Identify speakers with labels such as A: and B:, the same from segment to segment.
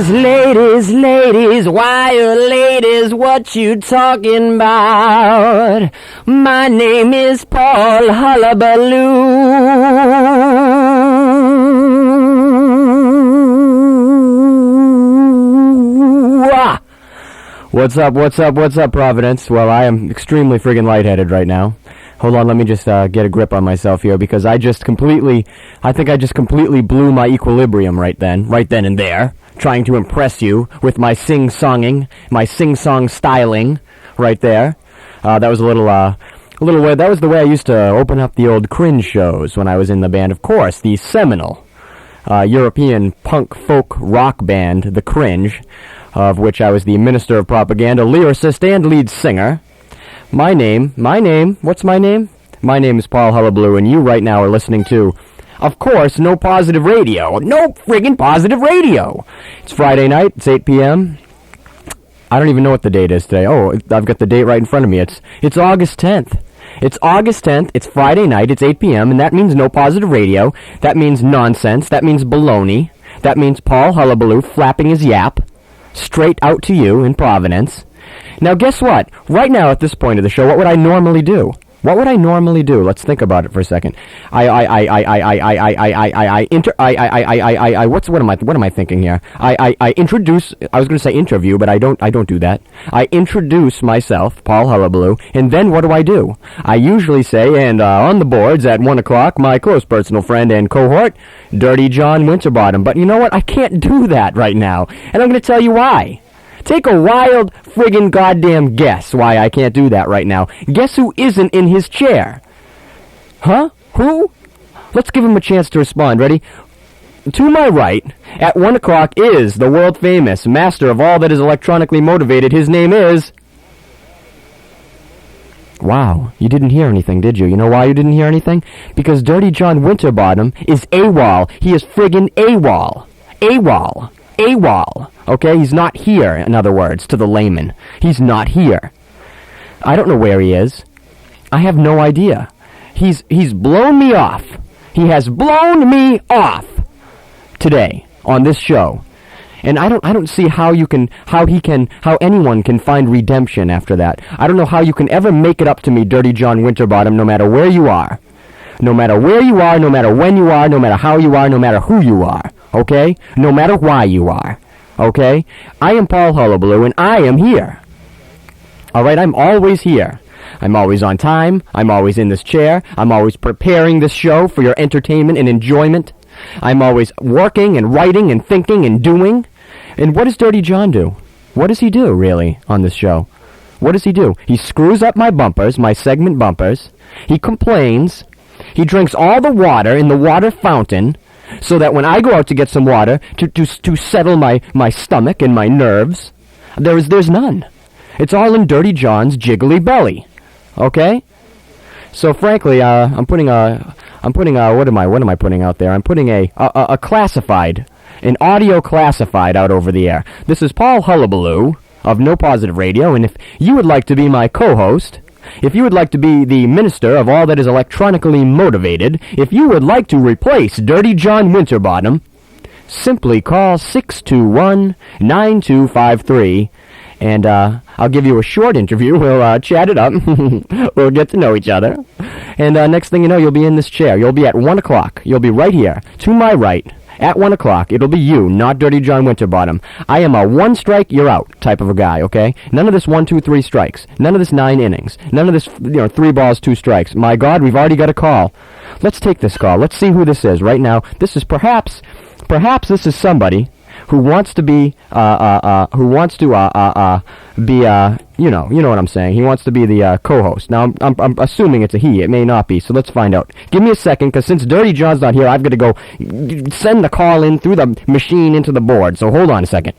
A: Ladies, why are ladies? What you talking about? My name is Paul Hullabaloo. What's up, Providence? Well, I am extremely friggin' lightheaded right now. Hold on, let me just get a grip on myself here, because I think I just completely blew my equilibrium right then and there, trying to impress you with my sing-song styling right there. That was a little way, that was the way I used to open up the old cringe shows when I was in the band, of course, the seminal European punk folk rock band, The Cringe, of which I was the minister of propaganda, lyricist, and lead singer. My name, what's my name? My name is Paul Hullabaloo, and you right now are listening to, of course, No Positive Radio. No friggin' Positive Radio! It's Friday night, it's 8 p.m. I don't even know what the date is today. Oh, I've got the date right in front of me. It's August 10th. It's August 10th, it's Friday night, it's 8 p.m., and that means No Positive Radio. That means nonsense, that means baloney. That means Paul Hullabaloo flapping his yap straight out to you in Providence. Now, guess what? Right now, at this point of the show, what would I normally do? Let's think about it for a second. What am I thinking here? I introduce, I was going to say interview, but I don't do that. I introduce myself, Paul Hullabaloo, and then what do? I usually say, and on the boards at 1 o'clock, my close personal friend and cohort, Dirtie Jon Winterbottom. But you know what? I can't do that right now, and I'm going to tell you why. Take a wild friggin' goddamn guess why I can't do that right now. Guess who isn't in his chair? Huh? Who? Let's give him a chance to respond. Ready? To my right, at 1 o'clock, is the world-famous master of all that is electronically motivated. His name is... Wow, you didn't hear anything, did you? You know why you didn't hear anything? Because Dirtie Jon Winterbottom is AWOL. He is friggin' AWOL. AWOL. Okay, he's not here, in other words, to the layman. He's not here. I don't know where he is. I have no idea. He's blown me off. He has blown me off today on this show. And I don't see how anyone can find redemption after that. I don't know how you can ever make it up to me, Dirtie Jon Winterbottom, no matter where you are. No matter where you are, no matter when you are, no matter how you are, no matter who you are. Okay? No matter why you are. Okay? I am Paul Hullabaloo, and I am here. Alright? I'm always here. I'm always on time. I'm always in this chair. I'm always preparing this show for your entertainment and enjoyment. I'm always working and writing and thinking and doing. And what does Dirtie Jon do? What does he do, really, on this show? What does he do? He screws up my bumpers, my segment bumpers. He complains. He drinks all the water in the water fountain, so that when I go out to get some water to settle my stomach and my nerves, there's none. It's all in Dirtie Jon's jiggly belly. Okay? So frankly, I'm putting what am I putting out there? I'm putting a classified, an audio classified out over the air. This is Paul Hullabaloo of No Positive Radio, and if you would like to be my co-host, if you would like to be the minister of all that is electronically motivated, if you would like to replace Dirtie Jon Winterbottom, simply call 621-9253, and I'll give you a short interview. We'll chat it up. We'll get to know each other. And next thing you know, you'll be in this chair. You'll be at 1 o'clock. You'll be right here, to my right. At 1 o'clock, it'll be you, not Dirtie Jon Winterbottom. I am a one strike, you're out type of a guy, okay? None of this 1, 2, 3 strikes. None of this 9 innings. None of this, 3 balls, 2 strikes. My God, we've already got a call. Let's take this call. Let's see who this is right now. This is perhaps this is somebody who wants to be, you know what I'm saying. He wants to be the co-host. Now, I'm assuming it's a he. It may not be, so let's find out. Give me a second, because since Dirtie Jon's not here, I've got to go send the call in through the machine into the board. So hold on a second.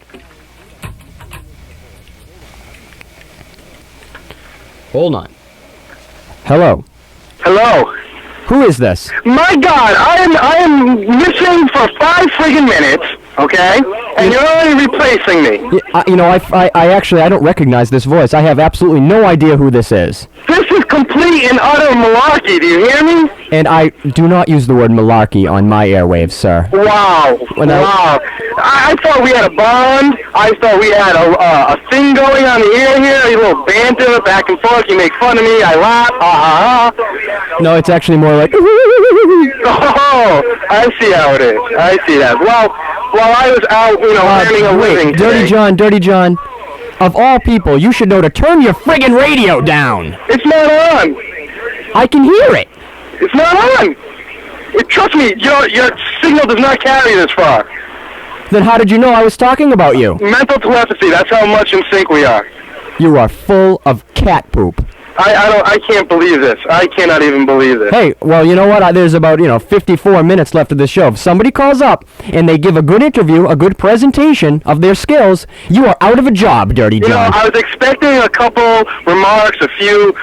A: Hold on. Hello.
B: Hello.
A: Who is this?
B: My God, I am missing for 5 friggin' minutes, okay? And you're only replacing me.
A: I don't recognize this voice. I have absolutely no idea who this is.
B: This is complete and utter malarkey, do you hear me?
A: And I do not use the word malarkey on my airwaves, sir.
B: Wow. Wow. I thought we had a bond. I thought we had a thing going on the air here, a little banter back and forth. You make fun of me, I laugh.
A: No, it's actually more like...
B: Oh, I see how it is. I see that. Well, while I was out, earning a living today.
A: Dirty John, of all people, you should know to turn your friggin' radio down.
B: It's not on.
A: I can hear it.
B: It's not on. Trust me, your signal does not carry this far.
A: Then how did you know I was talking about you?
B: Mental telepathy, that's how much in sync we are.
A: You are full of cat poop.
B: I can't believe this. I cannot even believe this.
A: Hey, well, you know what? There's about, 54 minutes left of the show. If somebody calls up and they give a good interview, a good presentation of their skills, you are out of a job, Dirty John.
B: I was expecting a couple remarks, a few,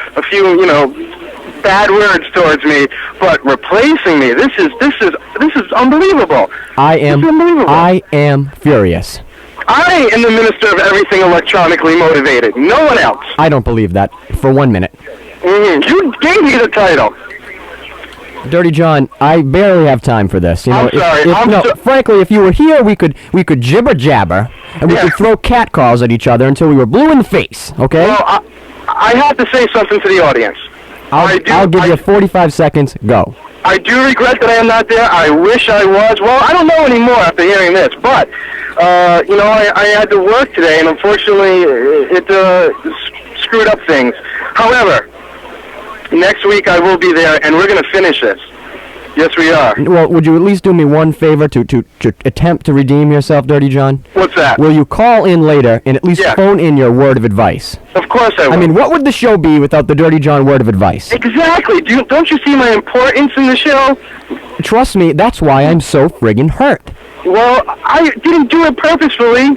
B: bad words towards me, but replacing me, this is unbelievable.
A: I am furious.
B: I am the minister of everything electronically motivated. No one else.
A: I don't believe that for 1 minute.
B: You gave me the title.
A: Dirty John, I barely have time for this.
B: I'm sorry.
A: Frankly, if you were here, we could jibber jabber and we could throw cat calls at each other until we were blue in the face. Okay?
B: Well, I have to say something to the audience.
A: I'll give you 45 seconds. Go.
B: I do regret that I am not there. I wish I was. Well, I don't know anymore after hearing this, but I had to work today, and unfortunately, it screwed up things. However, next week I will be there, and we're going to finish this. Yes, we are.
A: Well, would you at least do me one favor to attempt to redeem yourself, Dirty John?
B: What's that?
A: Will you call in later and at least phone in your word of advice?
B: Of course I will.
A: I mean, what would the show be without the Dirty John word of advice?
B: Exactly. Don't you see my importance in the show?
A: Trust me, that's why I'm so friggin' hurt.
B: Well, I didn't do it purposefully.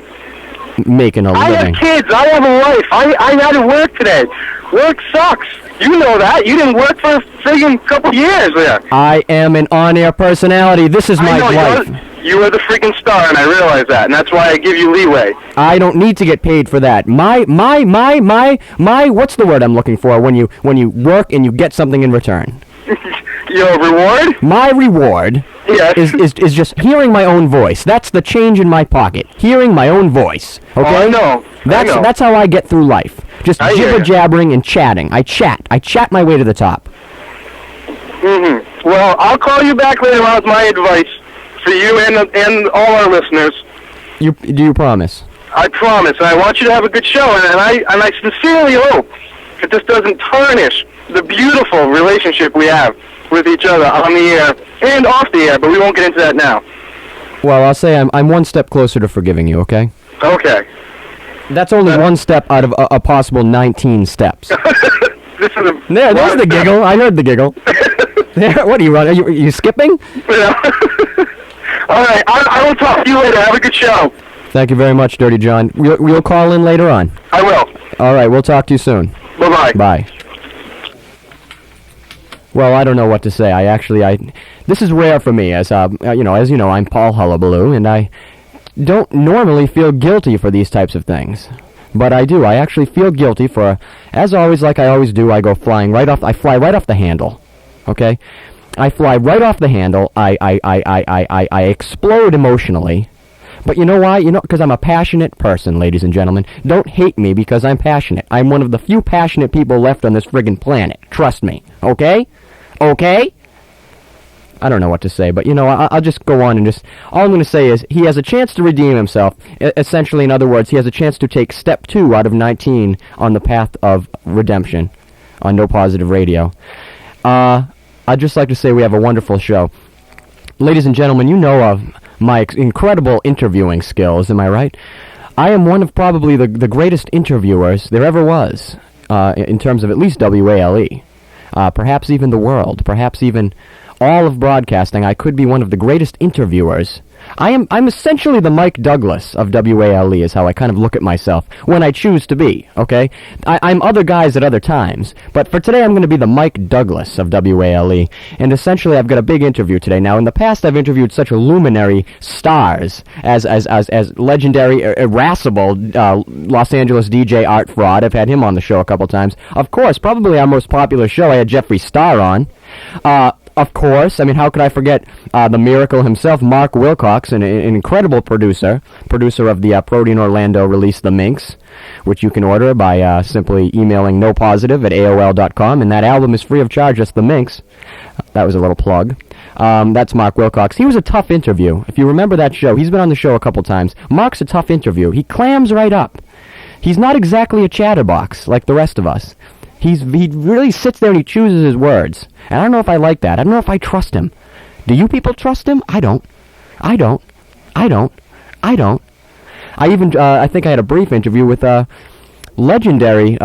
A: Making a living.
B: I have kids. I have a wife. I had to work today. Work sucks. You know that. You didn't work for a friggin' couple years there.
A: I am an on-air personality. This is my life.
B: You are the freaking star, and I realize that, and that's why I give you leeway.
A: I don't need to get paid for that. My, what's the word I'm looking for when you work and you get something in return?
B: Your reward?
A: My reward is just hearing my own voice. That's the change in my pocket. Hearing my own voice. Okay?
B: Oh, I know.
A: That's how I get through life. Just jibber-jabbering and chatting. I chat my way to the top.
B: Well, I'll call you back later on with my advice for you and all our listeners.
A: Do you promise?
B: I promise, and I want you to have a good show, and I sincerely hope that this doesn't tarnish the beautiful relationship we have with each other on the air and off the air, but we won't get into that now.
A: Well, I'll say I'm one step closer to forgiving you, okay?
B: Okay.
A: That's only one step out of a possible 19 steps. There's the giggle. I heard the giggle. What are you running? Are you skipping?
B: Yeah. All right, I will talk to you later. Have a good show.
A: Thank you very much, Dirty John. We'll call in later on.
B: I will.
A: All right, we'll talk to you soon.
B: Bye-bye.
A: Bye. Well, I don't know what to say. This is rare for me, as you know, I'm Paul Hullabaloo, and I don't normally feel guilty for these types of things. But I do. I actually feel guilty for, as always, like I always do, I fly right off the handle. Okay? I fly right off the handle. I explode emotionally. But you know why? Because I'm a passionate person, ladies and gentlemen. Don't hate me because I'm passionate. I'm one of the few passionate people left on this friggin' planet. Trust me. Okay? Okay? I don't know what to say, but I'll just go on and all I'm going to say is he has a chance to redeem himself. Essentially, in other words, he has a chance to take step 2 out of 19 on the path of redemption on No Positive Radio. I'd just like to say we have a wonderful show. Ladies and gentlemen, you know of my incredible interviewing skills, am I right? I am one of probably the greatest interviewers there ever was, in terms of at least WALE. Perhaps even the world, perhaps even all of broadcasting. I could be one of the greatest interviewers. I'm essentially the Mike Douglas of WALE is how I kind of look at myself when I choose to be, okay? I'm other guys at other times, but for today I'm going to be the Mike Douglas of WALE, and essentially I've got a big interview today. Now, in the past I've interviewed such luminary stars as legendary, irascible Los Angeles DJ Art Fraud. I've had him on the show a couple times. Of course, probably our most popular show, I had Jeffree Star on. Of course. I mean, how could I forget the miracle himself, Mark Wilcox, an incredible producer of the Protein Orlando release, The Minx, which you can order by simply emailing nopositive@aol.com, and that album is free of charge. That's The Minx. That was a little plug. That's Mark Wilcox. He was a tough interview. If you remember that show, he's been on the show a couple times. Mark's a tough interview. He clams right up. He's not exactly a chatterbox like the rest of us. He really sits there and he chooses his words. And I don't know if I like that. I don't know if I trust him. Do you people trust him? I don't. I think I had a brief interview with legendary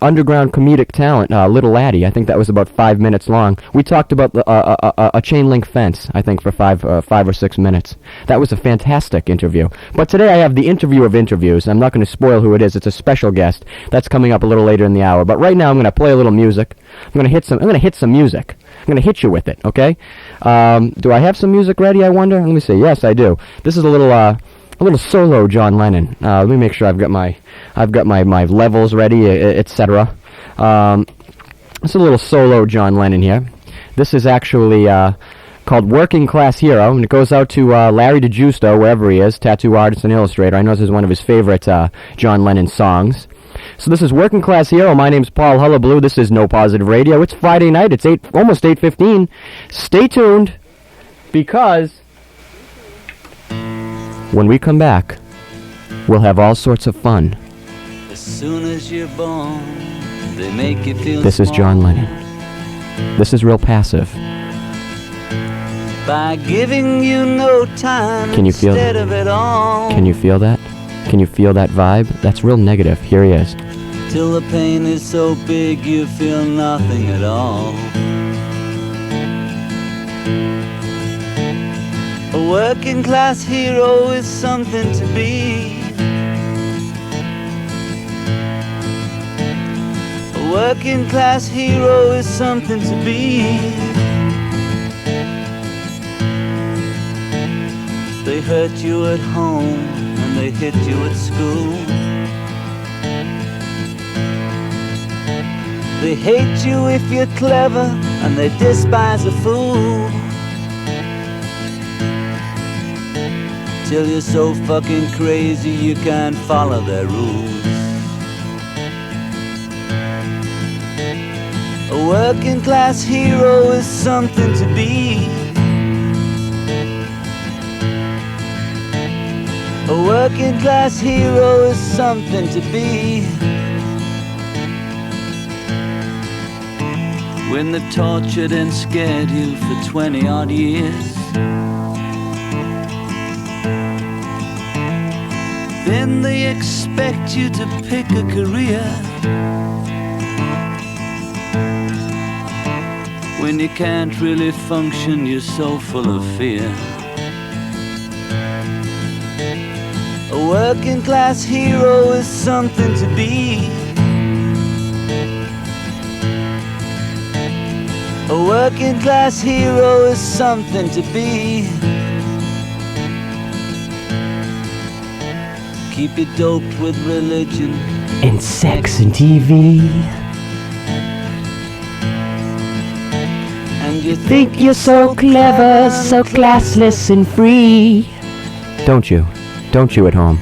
A: underground comedic talent, Little Laddie. I think that was about 5 minutes long. We talked about a chain link fence, I think, for 5 or 6 minutes. That was a fantastic interview. But today I have the interview of interviews. I'm not going to spoil who it is. It's a special guest. That's coming up a little later in the hour. But right now I'm going to play a little music. I'm going to hit some music. I'm going to hit you with it, okay? Do I have some music ready, I wonder? Let me see. Yes, I do. This is a little solo John Lennon. Let me make sure I've got my levels ready, etc. It's a little solo John Lennon here. This is actually called Working Class Hero, and it goes out to Larry DeGiusto, wherever he is, tattoo artist and illustrator. I know this is one of his favorite John Lennon songs. So this is Working Class Hero. My name's Paul Hullabaloo. This is No Positive Radio. It's Friday night. It's almost 8:15. Stay tuned, because when we come back, we'll have all sorts of fun.
C: As soon as you're born, they make you feel
A: This is John Lennon. This is real passive.
C: By giving you no time
A: Can you feel
C: instead
A: that?
C: of it all.
A: Can you feel that? Can you feel that vibe? That's real negative. Here he is.
C: Till the pain is so big you feel nothing at all. A working class hero is something to be. A working class hero is something to be. They hurt you at home and they hit you at school. They hate you if you're clever and they despise a fool. Till you're so fucking crazy you can't follow their rules. A working class hero is something to be. A working class hero is something to be. When they tortured and scared you for 20 odd years, then they expect you to pick a career. When you can't really function, you're so full of fear. A working class hero is something to be. A working class hero is something to be. Keep you doped with religion
A: And sex and TV.
C: and you
A: Think you're so clever, so classless and free. Don't you? Don't you at home?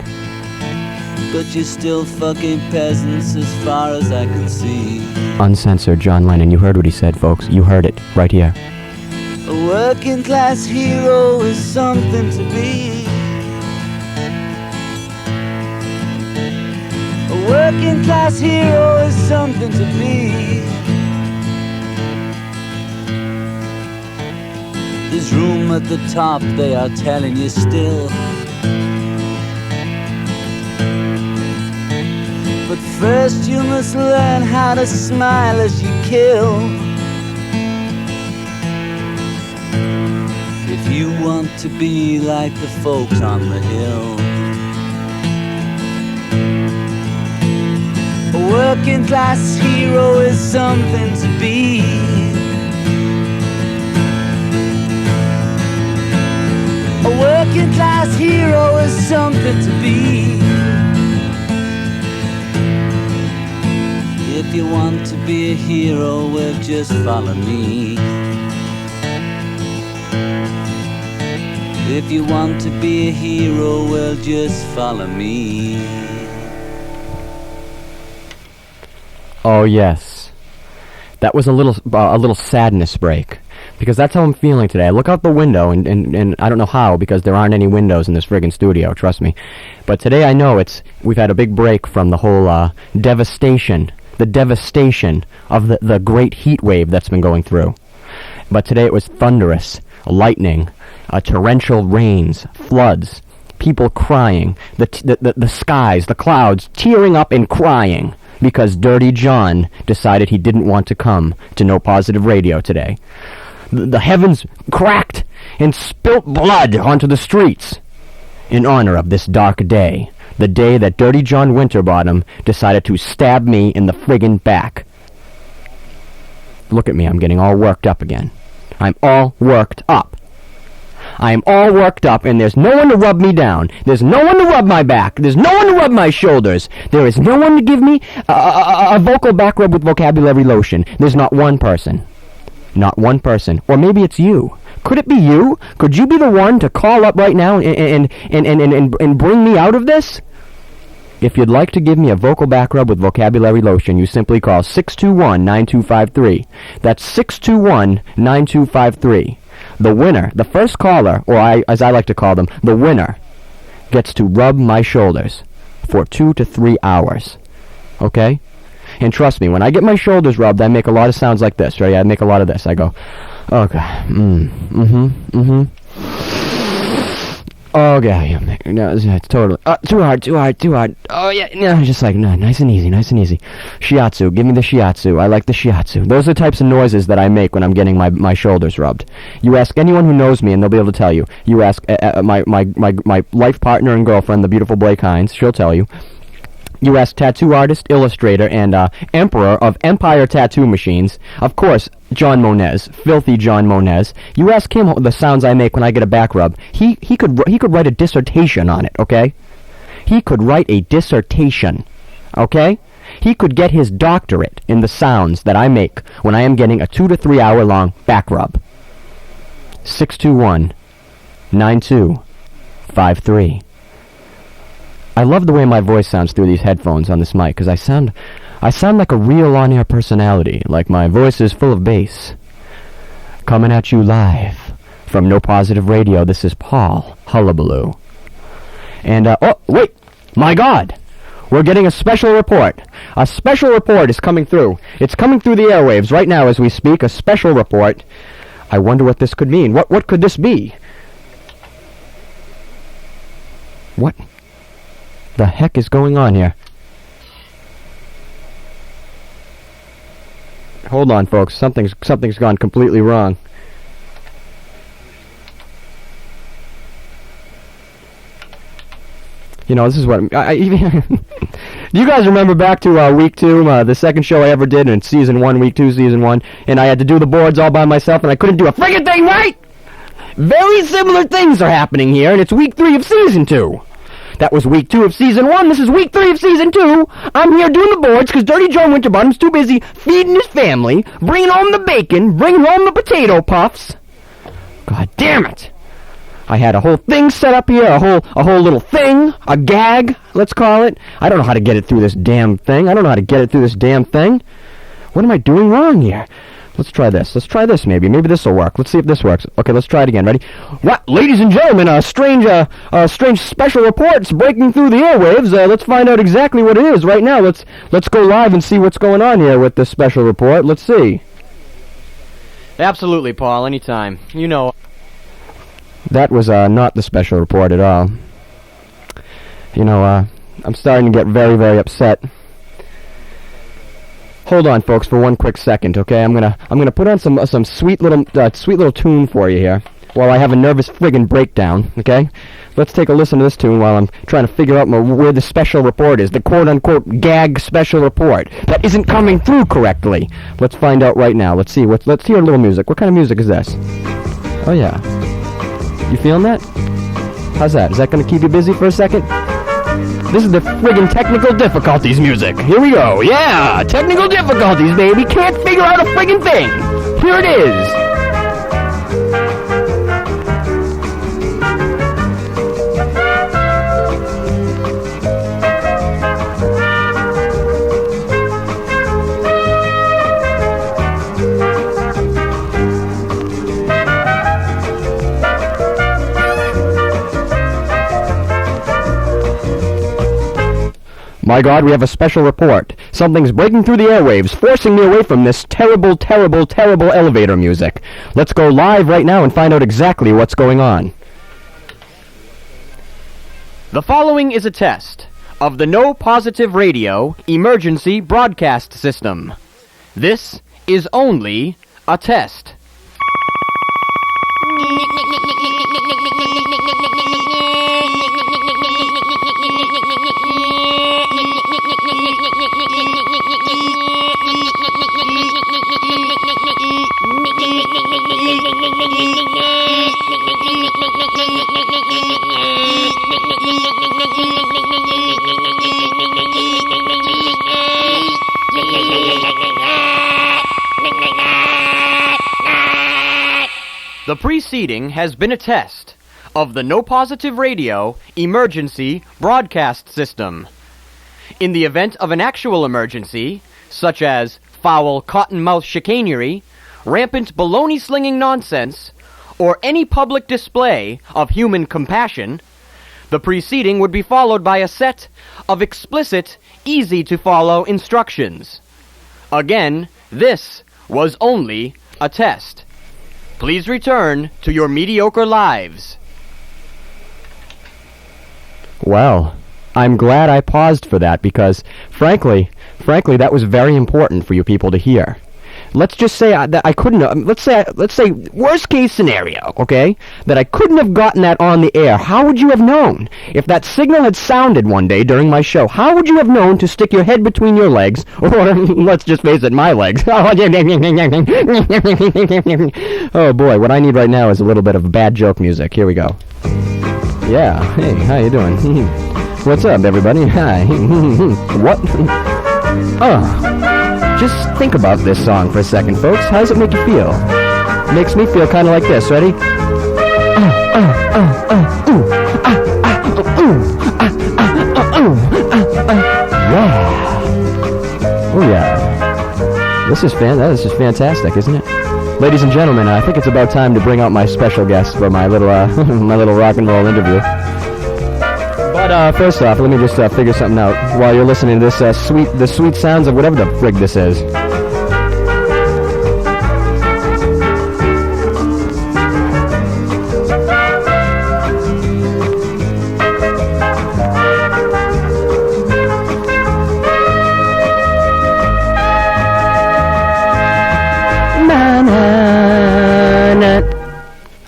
C: but you're still fucking peasants as far as I can see.
A: Uncensored John Lennon. You heard what he said, folks. You heard it right here.
C: A working class hero is something to be. A working class hero is something to be. There's room at the top, they are telling you still. But first you must learn how to smile as you kill. If you want to be like the folks on the hill. A working class hero is something to be. A working class hero is something to be. If you want to be a hero, well, just follow me. If you want to be a hero, well, just follow me.
A: Oh yes, that was a little sadness break, because that's how I'm feeling today. I look out the window and I don't know how, because there aren't any windows in this friggin' studio, trust me. But today I know we've had a big break from the whole devastation of the great heat wave that's been going through. But today it was thunderous, lightning, torrential rains, floods, people crying, the skies, the clouds tearing up and crying, because Dirtie Jon decided he didn't want to come to No Positive Radio today. The heavens cracked and spilt blood onto the streets in honor of this dark day, the day that Dirtie Jon Winterbottom decided to stab me in the friggin' back. Look at me, I'm getting all worked up again. I'm all worked up. I am all worked up, and there's no one to rub me down. There's no one to rub my back. There's no one to rub my shoulders. There is no one to give me a vocal back rub with vocabulary lotion. There's not one person. Not one person. Or maybe it's you. Could it be you? Could you be the one to call up right now and bring me out of this? If you'd like to give me a vocal back rub with vocabulary lotion, you simply call 621-9253. That's 621-9253. The winner, the first caller, or as I like to call them, the winner, gets to rub my shoulders for 2 to 3 hours. Okay? And trust me, when I get my shoulders rubbed, I make a lot of sounds like this, right? I make a lot of this. I go, okay, oh, yeah, no, it's totally, too hard. Oh, yeah, no, just like, no, nice and easy. Shiatsu, give me the shiatsu. I like the shiatsu. Those are the types of noises that I make when I'm getting my shoulders rubbed. You ask anyone who knows me, and they'll be able to tell you. You ask my life partner and girlfriend, the beautiful Blake Hines, she'll tell you. You ask tattoo artist, illustrator, and emperor of Empire Tattoo Machines, of course, John Monez, filthy John Monez. You ask him the sounds I make when I get a back rub. He could write a dissertation on it, okay? He could write a dissertation, okay? He could get his doctorate in the sounds that I make when I am getting a 2 to 3 hour long back rub. 621-9253. I love the way my voice sounds through these headphones on this mic, because I sound like a real on-air personality, like my voice is full of bass. Coming at you live from No Positive Radio, this is Paul Hullabaloo. And, oh, wait, my God, we're getting a special report. A special report is coming through. It's coming through the airwaves right now as we speak, a special report. I wonder what this could mean. What could this be? What the heck is going on here? Hold on, folks. Something's gone completely wrong. You know, this is what do you guys remember back to week 2, the second show I ever did in season 1, week 2, season 1, and I had to do the boards all by myself, and I couldn't do a friggin' thing right? Very similar things are happening here, and it's week 3 of season 2. That was week 2 of season 1. This is week 3 of season 2. I'm here doing the boards because Dirtie Jon Winterbottom's too busy feeding his family, bringing home the bacon, bringing home the potato puffs. God damn it. I had a whole thing set up here, a whole little thing, a gag, let's call it. I don't know how to get it through this damn thing. What am I doing wrong here? Let's try this. Maybe this will work. Let's see if this works. Okay, let's try it again. Ready? What, ladies and gentlemen, a strange special report's breaking through the airwaves. Let's find out exactly what it is right now. Let's go live and see what's going on here with this special report. Let's see. Absolutely, Paul. Anytime. You know. That was not the special report at all. You know, I'm starting to get very, very upset. Hold on, folks, for one quick second, okay? I'm gonna put on some sweet little tune for you here while I have a nervous friggin' breakdown, okay? Let's take a listen to this tune while I'm trying to figure out where the special report is, the quote-unquote gag special report that isn't coming through correctly. Let's find out right now. Let's hear a little music. What kind of music is this? Oh yeah, you feeling that? How's that? Is that gonna keep you busy for a second? This is the friggin' technical difficulties music. Here we go. Yeah, technical difficulties, baby. Can't figure out a friggin' thing. Here it is. My God, we have a special report. Something's breaking through the airwaves, forcing me away from this terrible, terrible, terrible elevator music. Let's go live right now and find out exactly what's going on. The following is a test of the No Positive Radio Emergency Broadcast System. This is only a test. The preceding has been a test of the No Positive Radio Emergency Broadcast System. In the event of an actual emergency, such as foul cottonmouth chicanery, rampant baloney-slinging nonsense, or any public display of human compassion, the preceding would be followed by a set of explicit, easy-to-follow instructions. Again, this was only a test. Please return to your mediocre lives. Well, I'm glad I paused for that because, frankly, that was very important for you people to hear. Let's just say that I couldn't have, let's say worst case scenario, okay? That I couldn't have gotten that on the air. How would you have known? If that signal had sounded one day during my show, how would you have known to stick your head between your legs, or let's just face it, my legs? Oh boy, what I need right now is a little bit of bad joke music. Here we go. Yeah, hey, how you doing? What's up, everybody? Hi. What? Just think about this song for a second, folks. How does it make you feel? It makes me feel kind of like this. Ready? Yeah. Oh yeah. This is fantastic, isn't it? Ladies and gentlemen, I think it's about time to bring out my special guest for my little my little rock and roll interview. But first off, let me just figure something out while you're listening to this the sweet sounds of whatever the frig this is.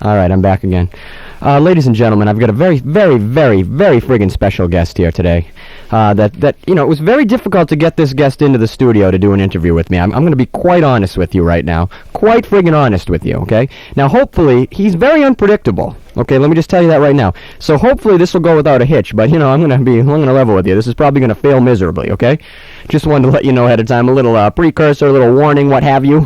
A: All right, I'm back again. Ladies and gentlemen, I've got a very, very, very, very friggin' special guest here today. It was very difficult to get this guest into the studio to do an interview with me. I'm going to be quite honest with you right now. Quite friggin' honest with you, okay? Now, hopefully, he's very unpredictable. Okay, let me just tell you that right now. So hopefully this will go without a hitch, but I'm going to level with you. This is probably going to fail miserably, okay? Just wanted to let you know ahead of time, a little precursor, a little warning, what have you.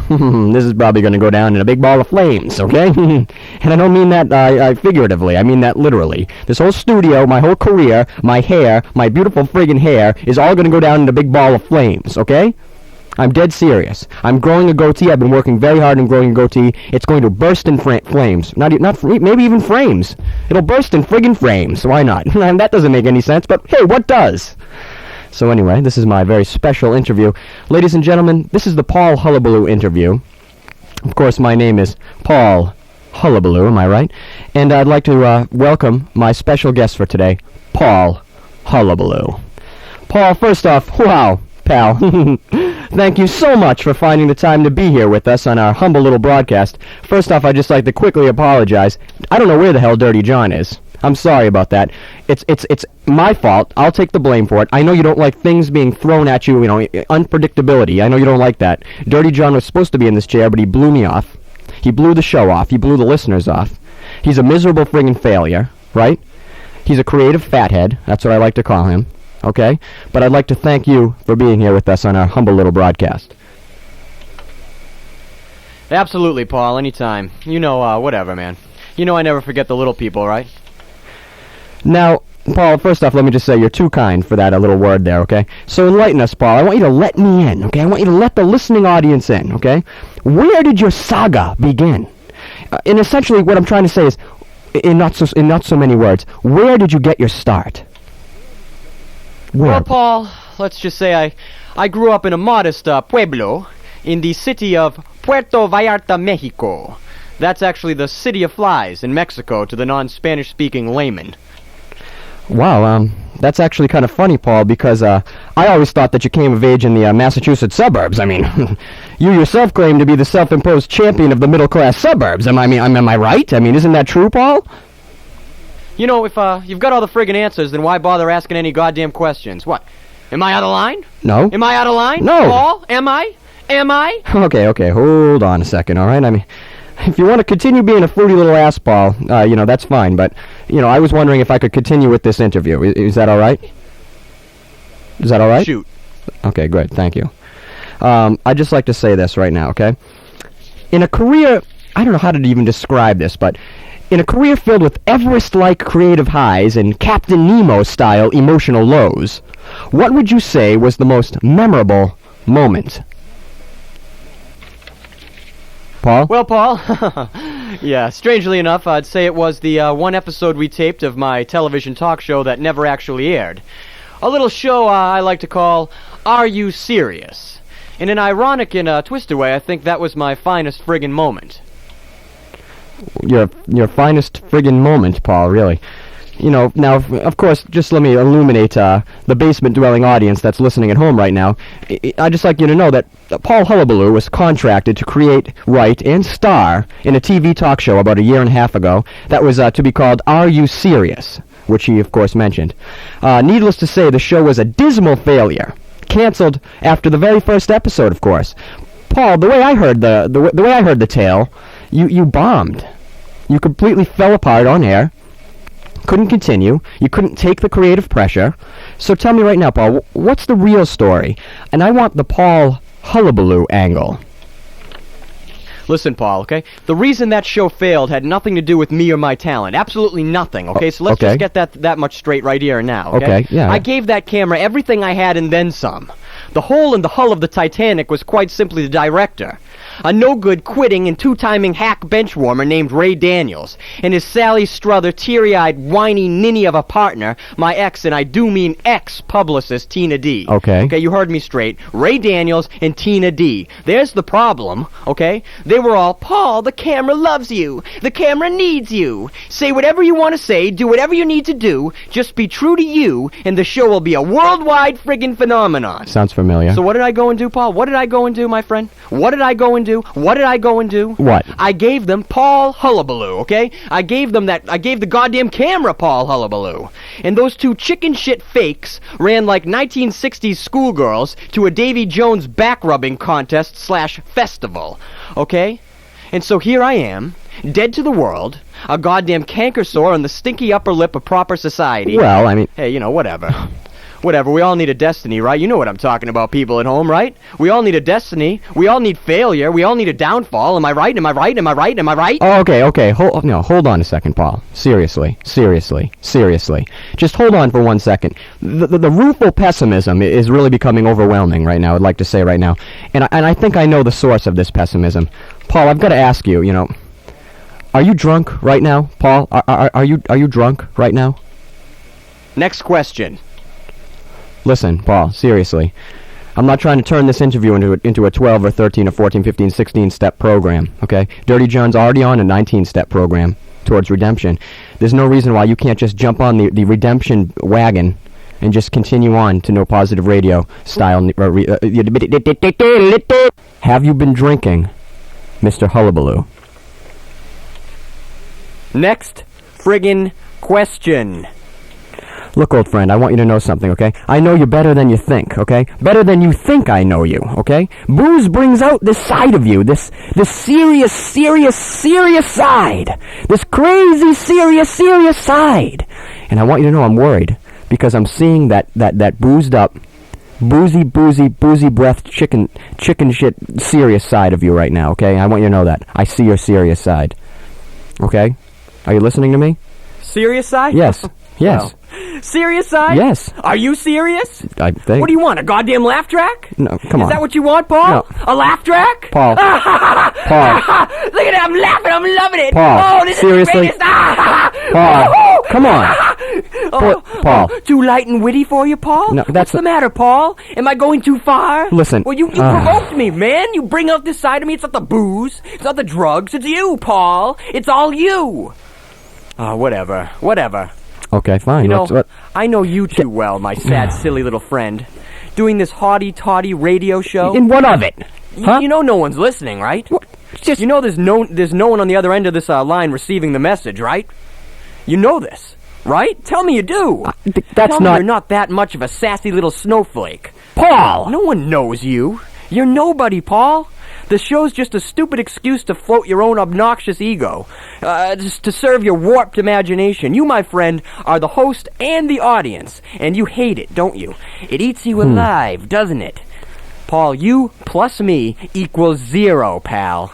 A: This is probably going to go down in a big ball of flames, okay? And I don't mean that figuratively. I mean that literally. This whole studio, my whole career, my hair, my beautiful friggin' hair, is all going to go down in a big ball of flames, okay? I'm dead serious. I'm growing a goatee. I've been working very hard on growing a goatee. It's going to burst in flames. Maybe even frames. It'll burst in friggin' frames. Why not? That doesn't make any sense, but hey, what does? So anyway, this is my very special interview. Ladies and gentlemen, this is the Paul Hullabaloo interview. Of course, my name is Paul Hullabaloo, am I right? And I'd like to welcome my special guest for today, Paul Hullabaloo. Paul, first off, wow, pal. Thank you so much for finding the time to be here with us on our humble little broadcast. First off, I'd just like to quickly apologize. I don't know where the hell Dirtie Jon is. I'm sorry about that. It's my fault. I'll take the blame for it. I know you don't like things being thrown at you, unpredictability. I know you don't like that. Dirtie Jon was supposed to be in this chair, but he blew me off. He blew the show off. He blew the listeners off. He's a miserable friggin' failure, right? He's a creative fathead. That's what I like to call him. Okay? But I'd like to thank you for being here with us on our humble little broadcast. Absolutely, Paul. Anytime. Whatever, man. I never forget the little people, right? Now, Paul, first off, let me just say you're too kind for that little word there, okay? So enlighten us, Paul. I want you to let me in, okay? I want you to let the listening audience in, okay? Where did your saga begin? And essentially what I'm trying to say is, in not so many words, where did you get your start? Where?
D: Well, Paul,
A: let's just say I grew up in a modest pueblo in the city of Puerto Vallarta, Mexico. That's actually the city of flies in Mexico to the non-Spanish-speaking layman.
D: Wow, that's actually kind of funny, Paul, because I always thought that you came of age in the Massachusetts suburbs. I mean, you yourself claim to be the self-imposed champion of the middle-class suburbs. Am I right? I mean, isn't that true, Paul?
A: You know, if you've got all the friggin' answers, then why bother asking any goddamn questions? What? Am I out of line?
D: No.
A: Am I out of line?
D: No.
A: Paul? Am I?
D: Okay, hold on a second, all right? I mean, if you want to continue being a fruity little ass, Paul, that's fine. But, I was wondering if I could continue with this interview. Is that all right? Is that all right?
A: Shoot.
D: Okay, good. Thank you. I'd just like to say this right now, okay? In a career, I don't know how to even describe this, but in a career filled with Everest-like creative highs and Captain Nemo-style emotional lows, what would you say was the most memorable moment? Paul?
A: Well, Paul, yeah, strangely enough, I'd say it was the one episode we taped of my television talk show that never actually aired. A little show I like to call Are You Serious? In an ironic and twisted way, I think that was my finest friggin' moment.
D: Your finest friggin' moment, Paul, really. Now, of course, just let me illuminate the basement-dwelling audience that's listening at home right now. I'd just like you to know that Paul Hullabaloo was contracted to create, write, and star in a TV talk show about a year and a half ago that was to be called Are You Serious?, which he, of course, mentioned. Needless to say, the show was a dismal failure. Canceled after the very first episode, of course. Paul, the way I heard the way I heard the tale, you bombed. You completely fell apart on air. Couldn't continue. You couldn't take the creative pressure. So tell me right now, Paul, what's the real story? And I want the Paul Hullabaloo angle.
A: Listen, Paul, okay? The reason that show failed had nothing to do with me or my talent. Absolutely nothing, okay? So let's just get that much straight right here and now, okay?
D: Okay, yeah.
A: I gave that camera everything I had and then some. The hole in the hull of the Titanic was quite simply the director. A no-good, quitting, and two-timing hack benchwarmer named Ray Daniels, and his Sally Struther, teary-eyed, whiny ninny of a partner, my ex, and I do mean ex-publicist, Tina D.
D: Okay.
A: Okay, you heard me straight. Ray Daniels and Tina D. There's the problem, okay? They were all, Paul, the camera loves you. The camera needs you. Say whatever you want to say, do whatever you need to do, just be true to you, and the show will be a worldwide friggin' phenomenon.
D: Sounds familiar.
A: So what did I go and do, Paul? What did I go and do, my friend? What did I go and do? What did I go and do?
D: What?
A: I gave them Paul Hullabaloo, okay? I gave the goddamn camera Paul Hullabaloo. And those two chicken shit fakes ran like 1960s schoolgirls to a Davy Jones back-rubbing contest / festival, okay? And so here I am, dead to the world, a goddamn canker sore on the stinky upper lip of proper society.
D: Well, I mean...
A: Hey, whatever. Whatever, we all need a destiny, right? You know what I'm talking about, people at home, right? We all need a destiny. We all need failure. We all need a downfall. Am I right? Am I right? Am I right? Am I right?
D: Oh, okay. Hold on a second, Paul. Seriously. Just hold on for 1 second. The rueful pessimism is really becoming overwhelming right now, I'd like to say right now. And I think I know the source of this pessimism. Paul, I've got to ask you, are you drunk right now, Paul? Are you drunk right now?
A: Next question.
D: Listen, Paul, seriously. I'm not trying to turn this interview into a 12 or 13 or 14, 15, 16-step program, okay? Dirtie Jon's already on a 19-step program towards redemption. There's no reason why you can't just jump on the redemption wagon and just continue on to No Positive Radio style. Have you been drinking, Mr. Hullabaloo?
A: Next friggin' question.
D: Look, old friend, I want you to know something, okay? I know you better than you think, okay? Better than you think I know you, okay? Booze brings out this side of you, this serious side. This crazy, serious side. And I want you to know I'm worried, because I'm seeing that boozed up, boozy breath chicken shit serious side of you right now, okay? I want you to know that. I see your serious side. Okay? Are you listening to me?
A: Serious side?
D: Yes. Yes.
A: Wow. Serious side?
D: Yes.
A: Are you serious?
D: I think.
A: What do you want, a goddamn laugh track?
D: No, come on.
A: Is that what you want, Paul?
D: No.
A: A laugh track?
D: Paul. Paul.
A: Look at it, I'm laughing, I'm loving it.
D: Paul.
A: Oh, this
D: Seriously?
A: is the greatest.
D: Paul. Come on.
A: Paul.
E: Too light and witty for you, Paul?
A: No,
E: What's the matter, Paul? Am I going too far?
A: Listen,
E: Well, you provoked me, man. You bring out this side of me. It's not the booze. It's not the drugs. It's you, Paul. It's all you. Whatever.
A: Okay, fine.
E: You know,
A: What?
E: I know you too well, my sad, silly little friend. Doing this haughty-toddy radio show.
A: In what of it? Huh?
E: You know no one's listening, right? You know there's no one on the other end of this line receiving the message, right? You know this, right? Tell me you do.
A: That's
E: Tell me
A: not...
E: you're not that much of a sassy little snowflake.
A: Paul!
E: No one knows you. You're nobody, Paul. The show's just a stupid excuse to float your own obnoxious ego, just to serve your warped imagination. You, my friend, are the host and the audience, and you hate it, don't you? It eats you alive, doesn't it? Paul, you plus me equals 0, pal.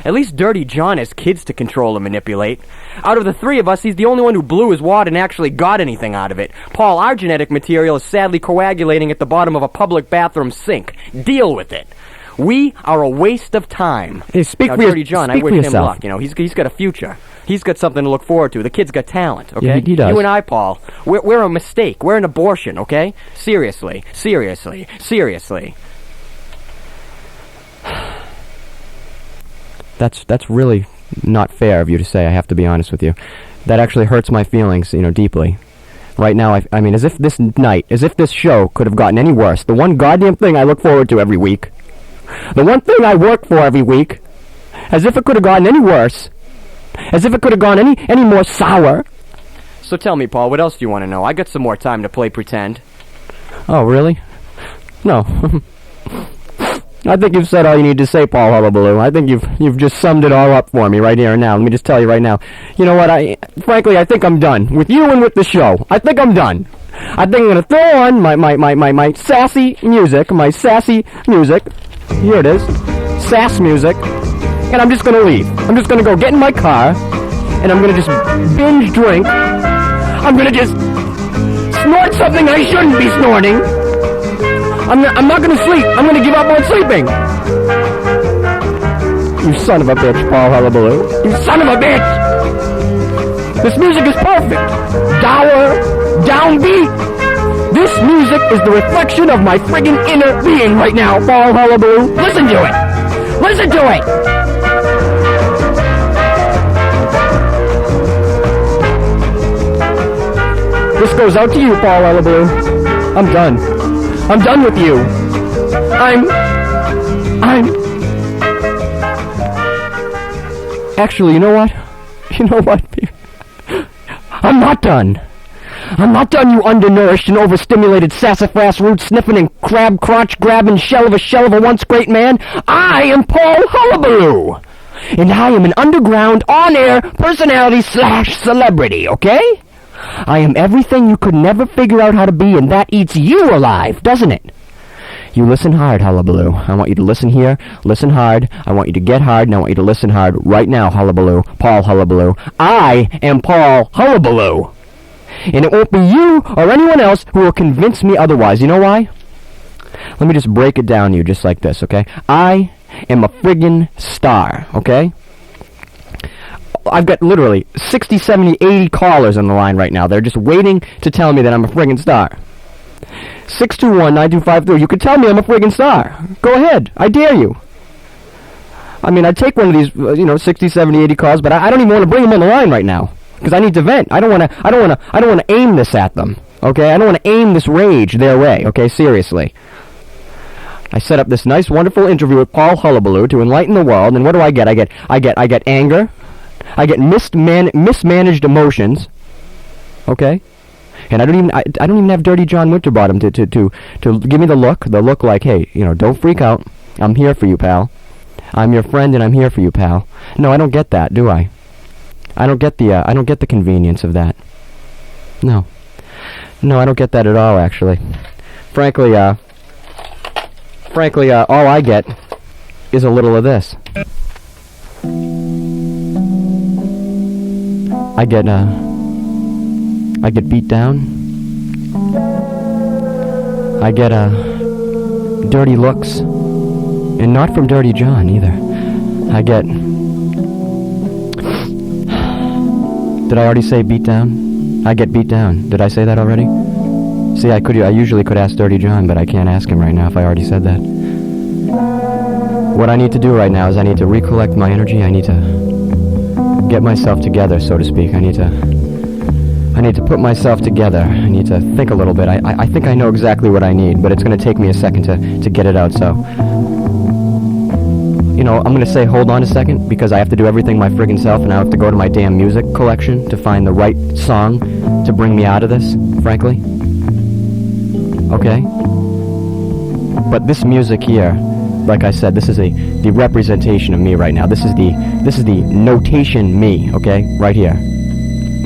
E: At least Dirtie Jon has kids to control and manipulate. Out of the three of us, he's the only one who blew his wad and actually got anything out of it. Paul, our genetic material is sadly coagulating at the bottom of a public bathroom sink. Deal with it. We are a waste of time.
A: Hey, speak
E: now,
A: for
E: Dirtie Jon, I
A: speak
E: wish
A: for
E: him
A: yourself.
E: luck. You know, he's got a future. He's got something to look forward to. The kid's got talent, okay?
A: Yeah, he does.
E: You and I, Paul, we're a mistake. We're an abortion, okay? Seriously.
A: That's really not fair of you to say, I have to be honest with you. That actually hurts my feelings, deeply. Right now, I mean, as if this show could have gotten any worse. The one goddamn thing I look forward to every week. The one thing I work for every week. As if it could have gotten any worse. As if it could have gone any more sour.
E: So tell me, Paul, what else do you want to know? I got some more time to play pretend.
A: Oh, really? No. I think you've said all you need to say, Paul Hullabaloo. I think you've just summed it all up for me right here and now. Let me just tell you right now. You know what? Frankly, I think I'm done. With you and with the show. I think I'm done. I think I'm gonna throw on my sassy music. My sassy music. Here it is. Sass music. And I'm just gonna leave. I'm just gonna go get in my car. And I'm gonna just binge drink. I'm gonna just snort something I shouldn't be snorting. I'm not gonna sleep. I'm gonna give up on sleeping. You son of a bitch, Paul Hullabaloo. You son of a bitch! This music is perfect. Dour, downbeat. This music is the reflection of my friggin' inner being right now, Paul Hullabaloo. Listen to it. Listen to it. This goes out to you, Paul Hullabaloo. I'm done. I'm done with you. Actually, you know what? I'm not done. I'm not done, you undernourished and overstimulated sassafras root sniffing and crab crotch grabbing shell of a once great man. I am Paul Hullabaloo. And I am an underground, on-air personality / celebrity, okay? I am everything you could never figure out how to be, and that eats you alive, doesn't it? You listen hard, Hullabaloo. I want you to listen here, listen hard. I want you to get hard, and I want you to listen hard right now, Hullabaloo. Paul Hullabaloo. I am Paul Hullabaloo. And it won't be you or anyone else who will convince me otherwise. You know why? Let me just break it down to you just like this, okay? I am a friggin' star, okay? I've got literally 60, 70, 80 callers on the line right now. They're just waiting to tell me that I'm a friggin' star. 621-9253. You could tell me I'm a friggin' star. Go ahead. I dare you. I mean, I'd take one of these, 60, 70, 80 calls, but I don't even want to bring them on the line right now because I need to vent. I don't want to aim this at them. Okay? I don't want to aim this rage their way. Okay? Seriously. I set up this nice, wonderful interview with Paul Hullabaloo to enlighten the world, and what do I get? I get anger. I get mismanaged emotions. Okay? And I don't even have Dirtie Jon Winterbottom to give me the look like, hey, don't freak out. I'm here for you, pal. I'm your friend and I'm here for you, pal. No, I don't get that, do I? I don't get the convenience of that. No, I don't get that at all, actually. Frankly, all I get is a little of this. I get beat down. I get dirty looks, and not from Dirtie Jon either. I get. Did I already say beat down?
D: I get beat down. Did I say that already? See, I usually could ask Dirty Jon, but I can't ask him right now if I already said that. What I need to do right now is I need to recollect my energy. I need to get myself together, so to speak. I need to put myself together. I need to think a little bit. I think I know exactly what I need, but it's going to take me a second to get it out, so... You know, I'm going to say hold on a second, because I have to do everything my friggin' self, and I have to go to my damn music collection to find the right song to bring me out of this, frankly. Okay? But this music here, like I said, this is the representation of me right now. This is the notation me, okay? Right here.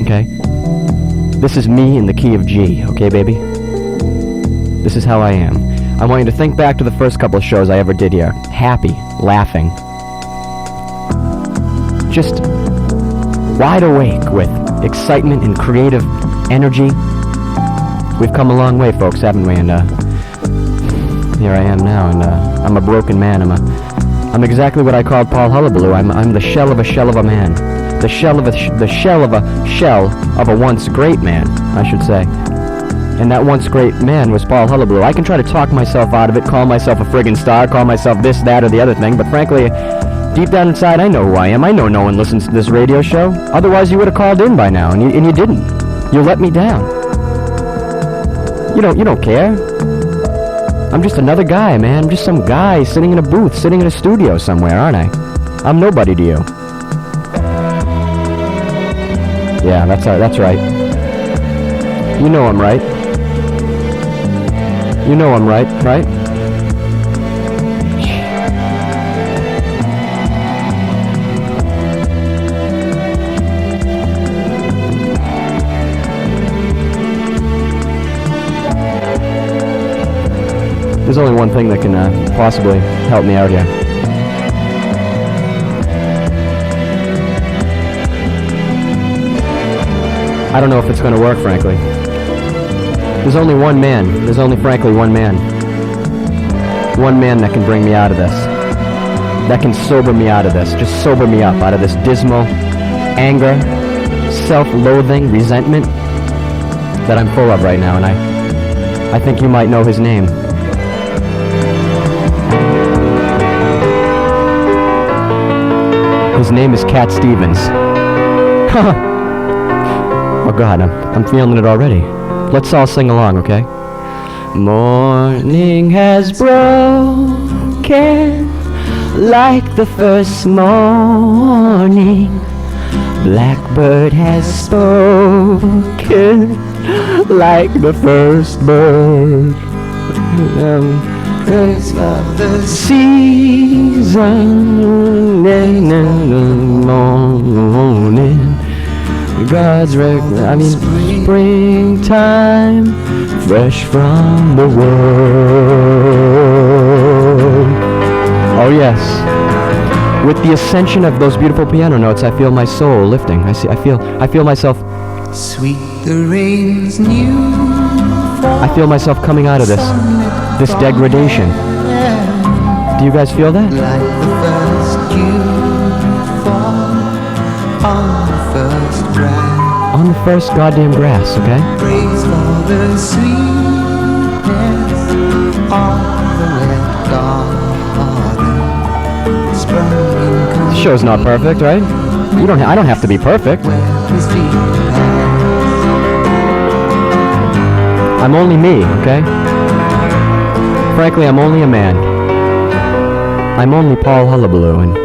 D: Okay? This is me in the key of G, okay, baby? This is how I am. I want you to think back to the first couple of shows I ever did here. Happy, laughing. Just wide awake with excitement and creative energy. We've come a long way, folks, haven't we? And here I am now, and I'm a broken man. I'm exactly what I called Paul Hullabaloo. I'm the shell of a man. The shell of a once great man, I should say. And that once great man was Paul Hullabaloo. I can try to talk myself out of it, call myself a friggin' star, call myself this, that, or the other thing, but frankly, deep down inside, I know who I am. I know no one listens to this radio show. Otherwise, you would have called in by now, and you didn't. You let me down. You don't care. I'm just another guy, man. I'm just some guy sitting in a booth, sitting in a studio somewhere, aren't I? I'm nobody to you. Yeah, that's right. You know I'm right. You know I'm right, right? There's only one thing that can possibly help me out here. I don't know if it's going to work, frankly. There's only one man. There's only, frankly, one man. One man that can bring me out of this. That can sober me out of this. Just sober me up out of this dismal anger, self-loathing, resentment that I'm full of right now. And I think you might know his name. His name is Cat Stevens. Oh God, I'm feeling it already. Let's all sing along, okay? Morning has broken like the first morning. Blackbird has spoken like the first bird. It's the season in the morning. God's springtime, fresh from the world. Oh yes, with the ascension of those beautiful piano notes, I feel my soul lifting. I feel myself.
F: Sweet the rain's new.
D: I feel myself coming out of this degradation. Do you guys feel that?
F: Like the first dew fall on the first grass.
D: On the first goddamn grass, okay?
F: Praise for the sweetness of the red garden. Sprung in
D: This show's not perfect, right? I don't have to be perfect.
F: where his feet pass.
D: I'm only me, okay? Frankly, I'm only a man. I'm only Paul Hullabaloo, and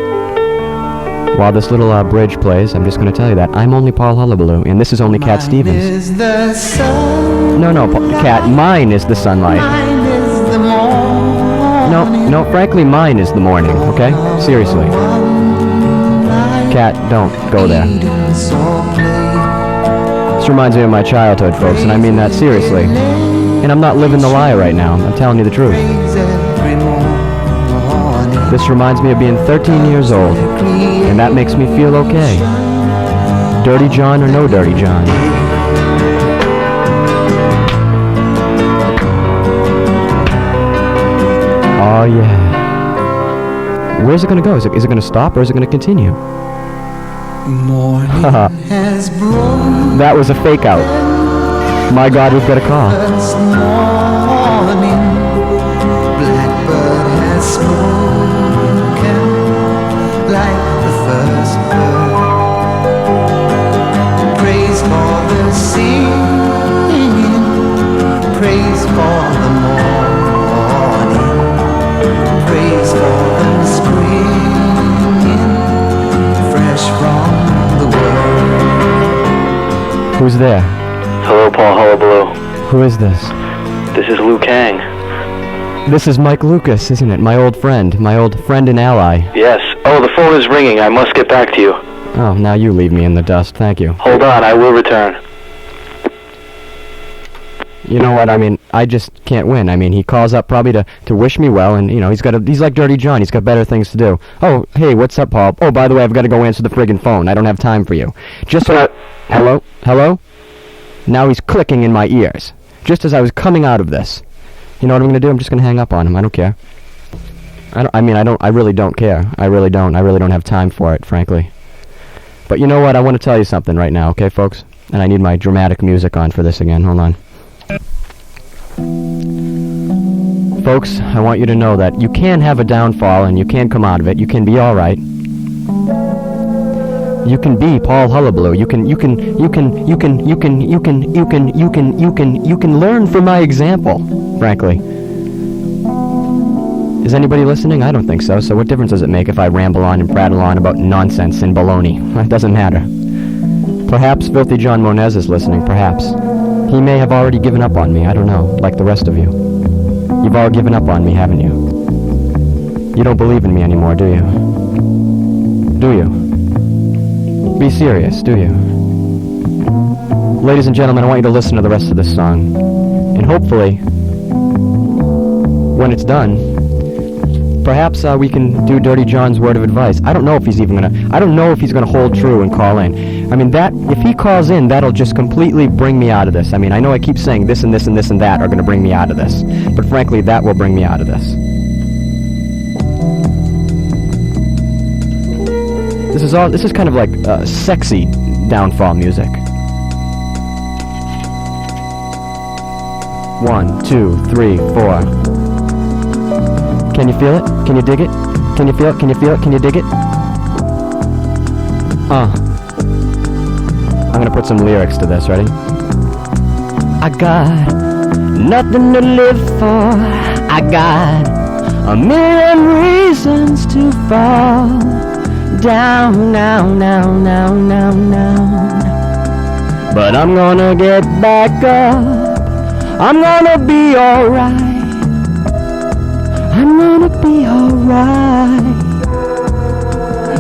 D: while this little bridge plays, I'm just going to tell you that I'm only Paul Hullabaloo, and this is only Cat Stevens.
F: Is the sun,
D: No, Cat, mine is the sunlight.
F: mine is the morning.
D: No, frankly, mine is the morning, okay? Seriously. Cat, don't go there. This reminds me of my childhood, folks, and I mean that seriously. And I'm not living the lie right now. I'm telling you the truth. This reminds me of being 13 years old, and that makes me feel okay. Dirty Jon or no Dirty Jon. Oh yeah. Where's it going to go? Is it going to stop or is it going to continue?
F: Morning has broken
D: That was a fake out. My God, we've got a call.
F: this morning. Blackbird has spoken like the first bird. Praise for the singing, praise for the morning, praise for the springing, fresh from the world.
D: Who's there?
B: Hello, Paul Hullabaloo.
D: Who is this?
B: This is Liu Kang.
D: This is Mike Lucas, isn't it? My old friend and ally.
B: Yes. Oh, the phone is ringing. I must get back to you.
D: Oh, now you leave me in the dust. Thank you.
B: Hold on, I will return.
D: You know what? I mean, I just can't win. I mean, he calls up probably to wish me well, and you know, he's like Dirty John. He's got better things to do. Oh, hey, what's up, Paul? Oh, by the way, I've got to go answer the friggin' phone. I don't have time for you. Just so. Hello. Now he's clicking in my ears, just as I was coming out of this. You know what I'm gonna do? I'm just gonna hang up on him. I don't care. I really don't care. I really don't have time for it, frankly. But you know what? I want to tell you something right now, okay, folks? And I need my dramatic music on for this again. Hold on. Folks, I want you to know that you can have a downfall and you can come out of it. You can be all right. You can be Paul Hullabaloo. You can learn from my example, frankly. Is anybody listening? I don't think so. So what difference does it make if I ramble on and prattle on about nonsense and baloney? It doesn't matter. Perhaps Filthy John Monez is listening, perhaps. He may have already given up on me, I don't know, like the rest of you. You've all given up on me, haven't you? You don't believe in me anymore, do you? Do you? Be serious, do you? Ladies and gentlemen, I want you to listen to the rest of this song. And hopefully, when it's done, perhaps we can do Dirty John's word of advice. I don't know if he's gonna hold true and call in. I mean, if he calls in, that'll just completely bring me out of this. I mean, I know I keep saying this and this and this and that are gonna bring me out of this. But frankly, that will bring me out of this. This is kind of like sexy downfall music. 1, 2, 3, 4. Can you feel it? Can you dig it? Can you feel it? Can you feel it? Can you dig it? I'm gonna put some lyrics to this, ready? I got nothing to live for. I got a million reasons to fall down, down, down, down, down, down. But I'm gonna get back up. I'm gonna be alright. I'm gonna be alright.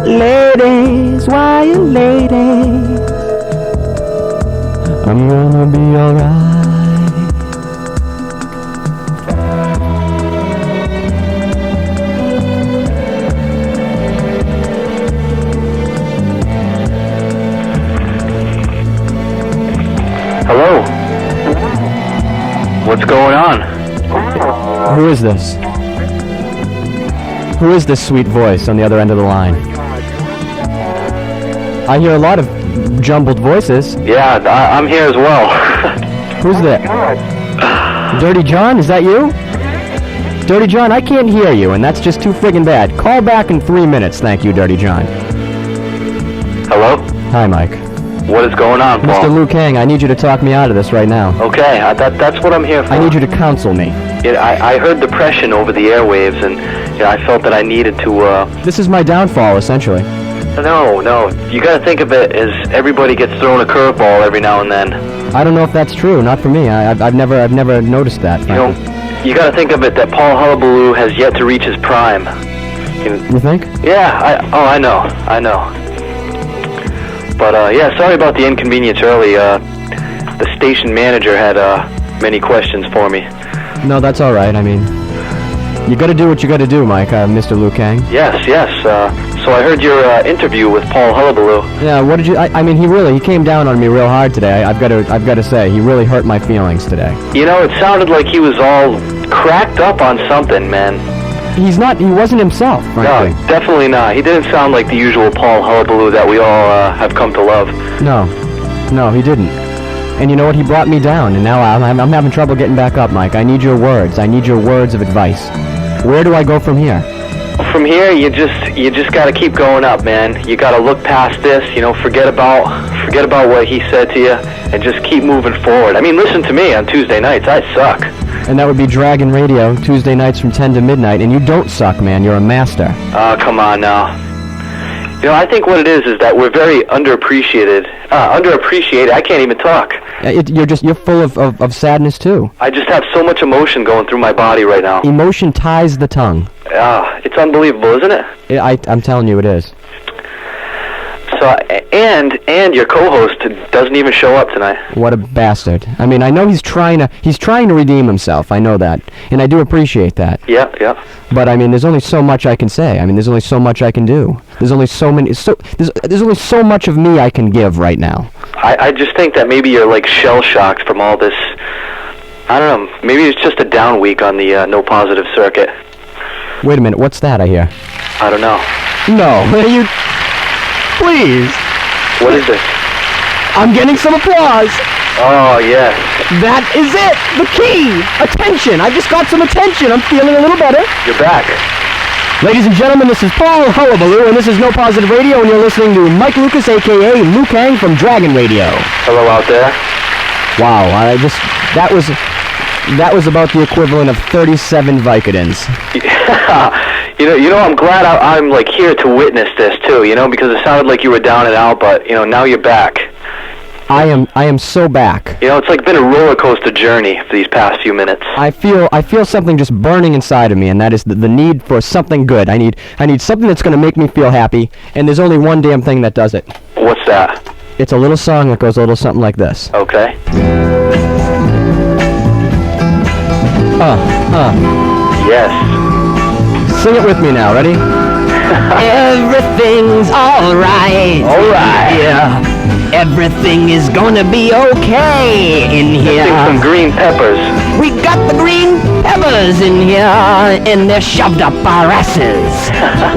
D: Ladies, why you ladies? I'm gonna be alright.
B: Hello? What's going on?
D: Who is this? Who is this sweet voice on the other end of the line? I hear a lot of jumbled voices.
B: Yeah, I'm here as well.
D: Who's that? Dirty John, is that you? Dirty John, I can't hear you, and that's just too friggin' bad. Call back in 3 minutes, thank you, Dirty John.
B: Hello?
D: Hi, Mike.
B: What is going on, Paul?
D: Mr. Liu Kang, I need you to talk me out of this right now.
B: Okay, that's what I'm here for.
D: I need you to counsel me.
B: I heard depression over the airwaves, and I felt that I needed to,
D: This is my downfall, essentially.
B: No, you gotta think of it as everybody gets thrown a curveball every now and then.
D: I don't know if that's true, not for me. I've never noticed that, frankly.
B: You gotta think of it that Paul Hullabaloo has yet to reach his prime.
D: You think?
B: Yeah, I know. But, yeah, sorry about the inconvenience early. The station manager had, many questions for me.
D: No, that's alright, I mean... You gotta do what you gotta do, Mike, Mr. Liu Kang.
B: Yes, so I heard your, interview with Paul Hullabaloo.
D: Yeah, what did you... I mean, he came down on me real hard today. I've gotta say, he really hurt my feelings today.
B: You know, it sounded like he was all cracked up on something, man.
D: He wasn't himself, frankly.
B: No, definitely not. He didn't sound like the usual Paul Hullabaloo that we all have come to love.
D: No, he didn't. And you know what? He brought me down, and now I'm having trouble getting back up, Mike. I need your words. I need your words of advice. Where do I go from here?
B: From here, you just got to keep going up, man. You got to look past this. Forget about what he said to you, and just keep moving forward. I mean, listen to me on Tuesday nights. I suck.
D: And that would be Dragon Radio, Tuesday nights from 10 to midnight. And you don't suck, man. You're a master.
B: Oh, come on now. I think what it is that we're very underappreciated. I can't even talk.
D: You're full of sadness, too.
B: I just have so much emotion going through my body right now.
D: Emotion ties the tongue.
B: It's unbelievable, isn't it?
D: I'm telling you it is.
B: So, and your co-host doesn't even show up tonight.
D: What a bastard. I mean, I know he's trying to redeem himself. I know that. And I do appreciate that.
B: Yeah.
D: But I mean, there's only so much I can say. I mean, there's only so much I can do. There's only so much of me I can give right now.
B: I just think that maybe you're like shell-shocked from all this. I don't know. Maybe it's just a down week on the no positive circuit.
D: Wait a minute. What's that I hear?
B: I don't know.
D: No. You... Please.
B: What is this?
D: I'm getting some applause.
B: Oh, yes.
D: That is it. The key. Attention. I just got some attention. I'm feeling a little better.
B: You're back.
D: Ladies and gentlemen, this is Paul Hullabaloo, and this is No Positive Radio, and you're listening to Mike Lucas, a.k.a. Liu Kang from Dragon Radio.
B: Hello out there.
D: Wow. That was about the equivalent of 37 Vicodins.
B: I'm glad I'm like here to witness this too, because it sounded like you were down and out, but now you're back.
D: I am so back.
B: It's like been a roller coaster journey for these past few minutes.
D: I feel something just burning inside of me, and that is the need for something good. I need something that's going to make me feel happy, and there's only one damn thing that does it.
B: What's that?
D: It's a little song that goes a little something like this.
B: Okay. Yes.
D: Sing it with me now, ready?
A: Everything's alright.
B: Alright.
A: Yeah. Everything is gonna be okay in here.
B: Some green peppers.
A: We got the green peppers in here, and they're shoved up our asses,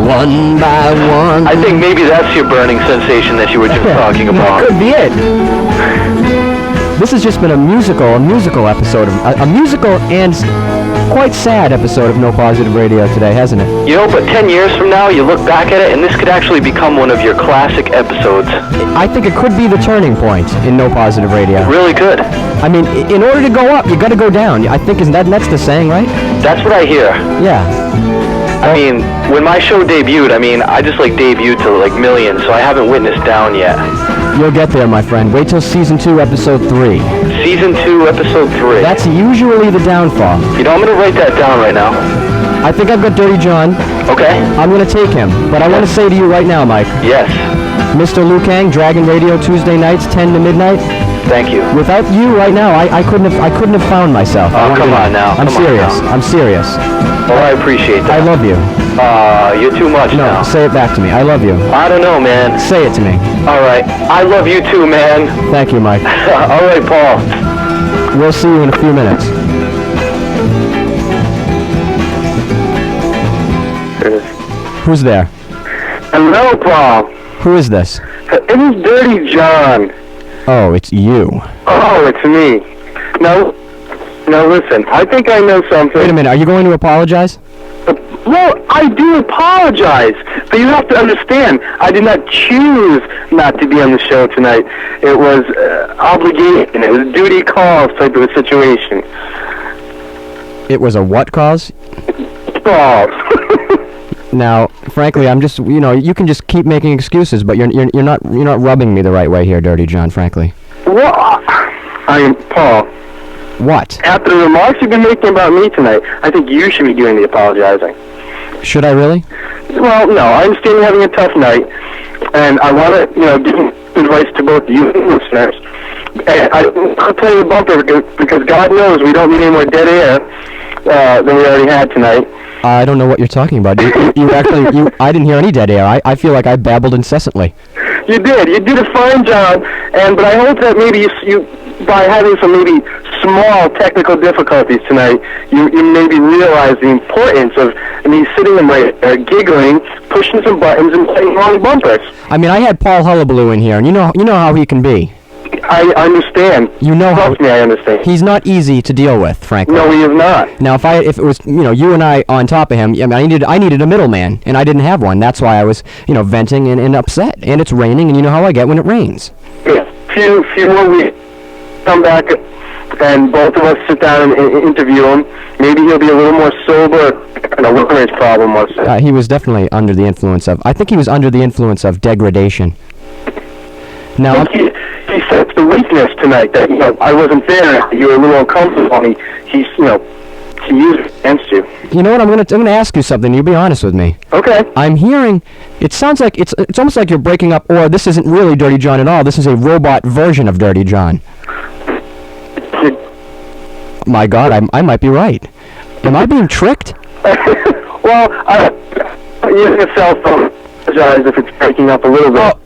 A: one by one.
B: I think maybe that's your burning sensation that you were just talking about.
D: That could be it. This has just been a musical episode of a musical and quite sad episode of No Positive Radio today, hasn't it?
B: But 10 years from now, you look back at it, and this could actually become one of your classic episodes.
D: I think it could be the turning point in No Positive Radio.
B: It really could.
D: I mean, in order to go up, you got to go down. I think that's the saying, right?
B: That's what I hear.
D: Yeah.
B: I mean, when my show debuted, I just debuted to millions, so I haven't witnessed down yet.
D: You'll get there, my friend. Wait till Season 2, Episode 3.
B: Season 2, Episode 3.
D: That's usually the downfall.
B: I'm going to write that down right now.
D: I think I've got Dirtie Jon.
B: Okay.
D: I'm going to take him. But I want to say to you right now, Mike.
B: Yes.
D: Mr. Liu Kang, Dragon Radio, Tuesday nights, 10 to midnight.
B: Thank you.
D: Without you right now, I couldn't have found myself.
B: Oh, come on now.
D: I'm serious. I'm serious.
B: Well, I appreciate that.
D: I love you.
B: You're too much now.
D: No, say it back to me. I love you.
B: I don't know, man.
D: Say it to me.
B: All right. I love you too, man.
D: Thank you, Mike.
B: All right, Paul.
D: We'll see you in a few minutes. Who's there?
B: Hello, Paul.
D: Who is this?
B: It is Dirtie Jon.
D: Oh, it's you.
B: Oh, it's me. No, listen. I think I know something.
D: Wait a minute. Are you going to apologize?
B: Well, I do apologize, but you have to understand, I did not choose not to be on the show tonight. It was obligation. It was duty calls type of a situation.
D: It was a what cause?
B: Calls.
D: Now, frankly, I'm just, you can just keep making excuses, but you're not rubbing me the right way here, Dirtie Jon, frankly.
B: Well, Paul.
D: What?
B: After the remarks you've been making about me tonight, I think you should be doing the apologizing.
D: Should I really?
B: Well, no, I understand you're having a tough night, and I want to, give advice to both you and listeners. And I'll tell you a bumper, because God knows we don't need any more dead air than we already had tonight.
D: I don't know what you're talking about. I didn't hear any dead air. I feel like I babbled incessantly.
B: You did a fine job, but I hope that maybe you by having some maybe small technical difficulties tonight, you maybe realize the importance of me sitting in right there, giggling, pushing some buttons, and playing wrong bumpers.
D: I mean, I had Paul Hullabaloo in here, and you know how he can be.
B: I understand.
D: You know
B: Trust me, I understand.
D: He's not easy to deal with, frankly.
B: No, he is not.
D: Now, if it was, you and I on top of him, I mean, I needed a middleman, and I didn't have one. That's why I was, venting and upset. And it's raining, and you know how I get when it rains.
B: Yeah, few more weeks, come back, and both of us sit down and interview him. Maybe he'll be a little more sober. And whatever his problem was.
D: He was definitely under the influence of. I think he was under the influence of degradation. Now,
B: he sensed the weakness tonight that I wasn't there. You were a little uncomfortable. He used it against you.
D: You know what? I'm gonna ask you something. You be honest with me.
B: Okay.
D: I'm hearing. It sounds like it's almost like you're breaking up, or this isn't really Dirty John at all. This is a robot version of Dirty John. My God, I might be right. Am I being tricked?
B: Well, using a cell phone. I apologize if it's breaking up a little bit.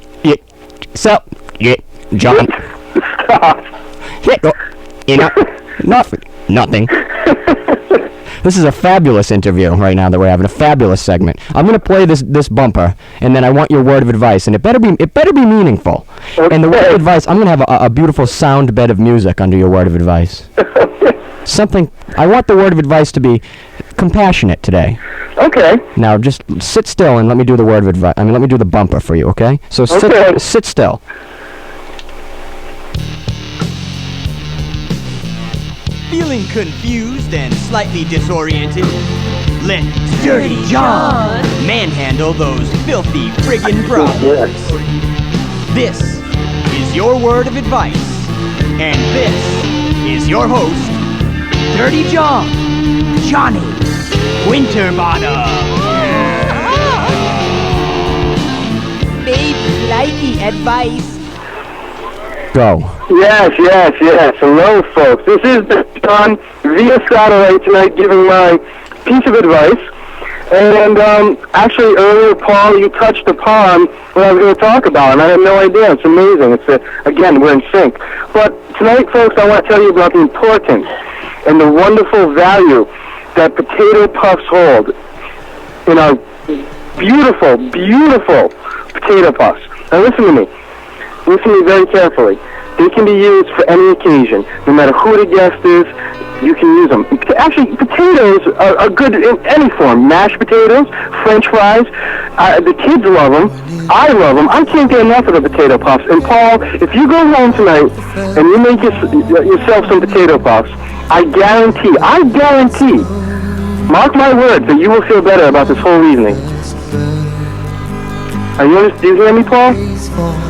D: Oh, yeah, John.
B: Stop.
D: Nothing. This is a fabulous interview right now that we're having, a fabulous segment. I'm going to play this bumper, and then I want your word of advice, and it better be meaningful.
B: Okay.
D: And the word of advice, I'm going to have a beautiful sound bed of music under your word of advice. Something, I want the word of advice to be compassionate today.
B: Okay.
D: Now, just sit still and let me do the word of advice. Let me do the bumper for you, okay? So sit still.
G: Feeling confused and slightly disoriented? Let
H: Dirty Jon
G: manhandle those filthy friggin' problems. This is your word of advice, and this is your host, Dirty Jon, Johnny Winterbottom.
H: Baby, likey advice.
D: Go.
B: Yes. Hello, folks. This is John via satellite tonight giving my piece of advice. And actually, earlier, Paul, you touched upon what I was going to talk about, and I had no idea. It's amazing. Again, we're in sync. But tonight, folks, I want to tell you about the importance and the wonderful value that potato puffs hold in our beautiful, beautiful potato puffs. Now listen to me. Listen to me very carefully. They can be used for any occasion. No matter who the guest is, you can use them. Actually, potatoes are good in any form. Mashed potatoes, French fries. The kids love them. I love them. I can't get enough of the potato puffs. And Paul, if you go home tonight and you make yourself some potato puffs, I guarantee, mark my words, that you will feel better about this whole evening. Do you hear me, Paul?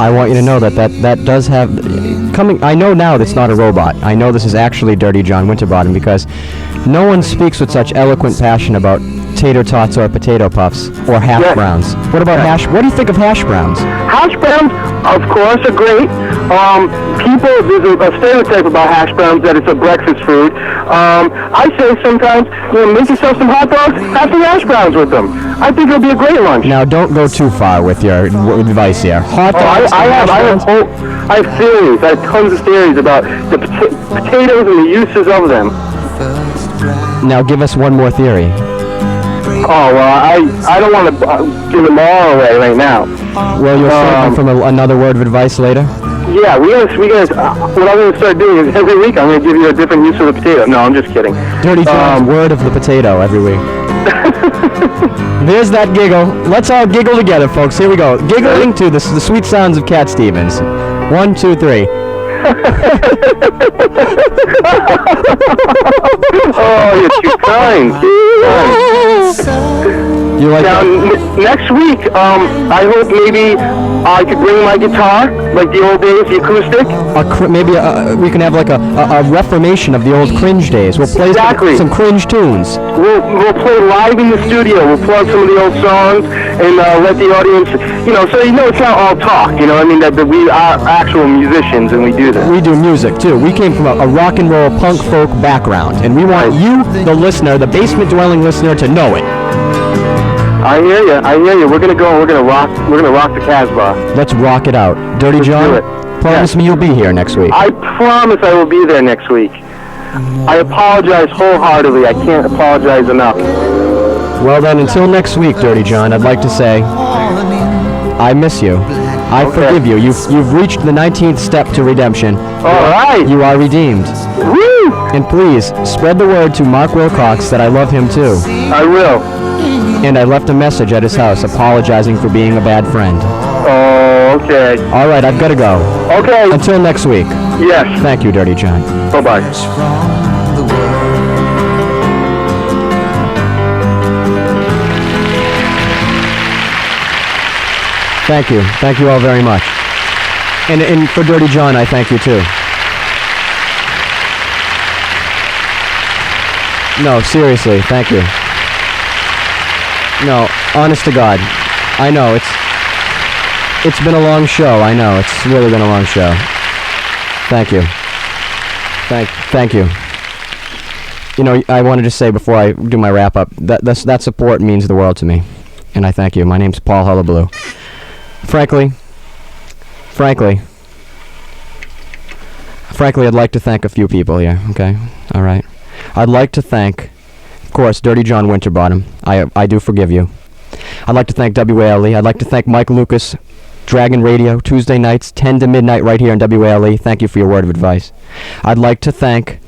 D: I want you to know that does have coming. I know now that's not a robot. I know this is actually Dirty Jon Winterbottom, because no one speaks with such eloquent passion about tater tots or potato puffs or hash browns. What about hash? What do you think of hash browns?
B: Hash browns, of course, are great. There's a stereotype about hash browns that it's a breakfast food. I say sometimes, make yourself some hot dogs, have some hash browns with them. I think it'll be a great lunch.
D: Now, don't go too far with your advice here. Hot dogs.
B: I have theories. I have tons of theories about the potatoes and the uses of them.
D: Now, give us one more theory.
B: Oh, well, I don't want to give them all away right now.
D: Well, you'll save them from another word of advice later?
B: Yeah, what I'm going to start doing is every week I'm going to give you a different use of the potato. No, I'm just kidding.
D: Dirty John's word of the potato every week. There's that giggle. Let's all giggle together, folks. Here we go. Giggling to the sweet sounds of Cat Stevens. 1, 2, 3.
B: Oh, you're too kind.
D: You like
B: now, next week, I hope maybe I could bring my guitar, like the old days, the acoustic.
D: Maybe we can have like a reformation of the old cringe days. We'll play some cringe tunes.
B: We'll play live in the studio. We'll plug some of the old songs and let the audience, so it's not all talk. That we are actual musicians and we do this.
D: We do music too. We came from a rock and roll punk folk background, and we want you, the listener, the basement dwelling listener, to know it.
B: I hear you. We're gonna go. We're gonna rock the Casbah.
D: Let's rock it out. Dirty John, promise me you'll be here next week.
B: I promise I will be there next week. I apologize wholeheartedly. I can't apologize enough.
D: Well then, until next week, Dirty John, I'd like to say I miss you. I forgive you. You've reached the 19th step to redemption.
B: All right.
D: You are redeemed.
B: Woo!
D: And please, spread the word to Mark Wilcox that I love him too.
B: I will.
D: And I left a message at his house apologizing for being a bad friend.
B: Oh, okay.
D: All right, I've got to go.
B: Okay.
D: Until next week.
B: Yes.
D: Thank you, Dirty John.
B: Bye-bye.
F: from the world.
D: Thank you. Thank you all very much. And for Dirty John, I thank you too. No, seriously, thank you. No, honest to God, I know it's been a long show. I know it's really been a long show. Thank you. Thank you. You know, I wanted to say before I do my wrap up that support means the world to me, and I thank you. My name's Paul Hullabaloo. Frankly, I'd like to thank a few people here, okay? All right. I'd like to thank, of course, Dirty John Winterbottom. I do forgive you. I'd like to thank WALE. I'd like to thank Mike Lucas, Dragon Radio, Tuesday nights, 10 to midnight right here on WALE. Thank you for your word of advice. I'd like to thank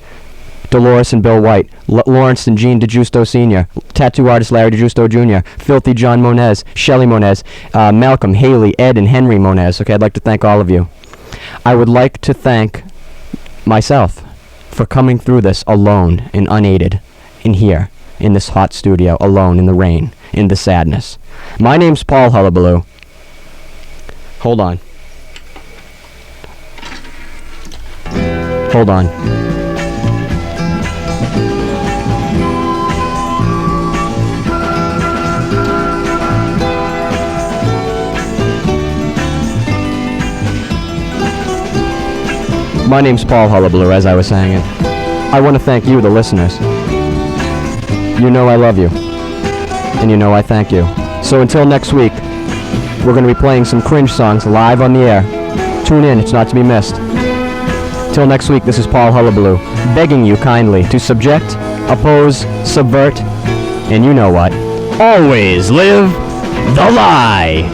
D: Dolores and Bill White, Lawrence and Gene DeGiusto Sr., tattoo artist Larry DeGiusto Jr., Filthy John Moniz, Shelley Moniz, Malcolm, Haley, Ed, and Henry Moniz. Okay, I'd like to thank all of you. I would like to thank myself for coming through this alone and unaided in here, in this hot studio, alone in the rain, in the sadness. My name's Paul Hullabaloo. Hold on. Hold on. My name's Paul Hullabaloo, as I was saying it. I want to thank you, the listeners. You know I love you. And you know I thank you. So until next week, we're going to be playing some cringe songs live on the air. Tune in, it's not to be missed. Till next week, this is Paul Hullabaloo, begging you kindly to subject, oppose, subvert, and you know what. Always live the lie!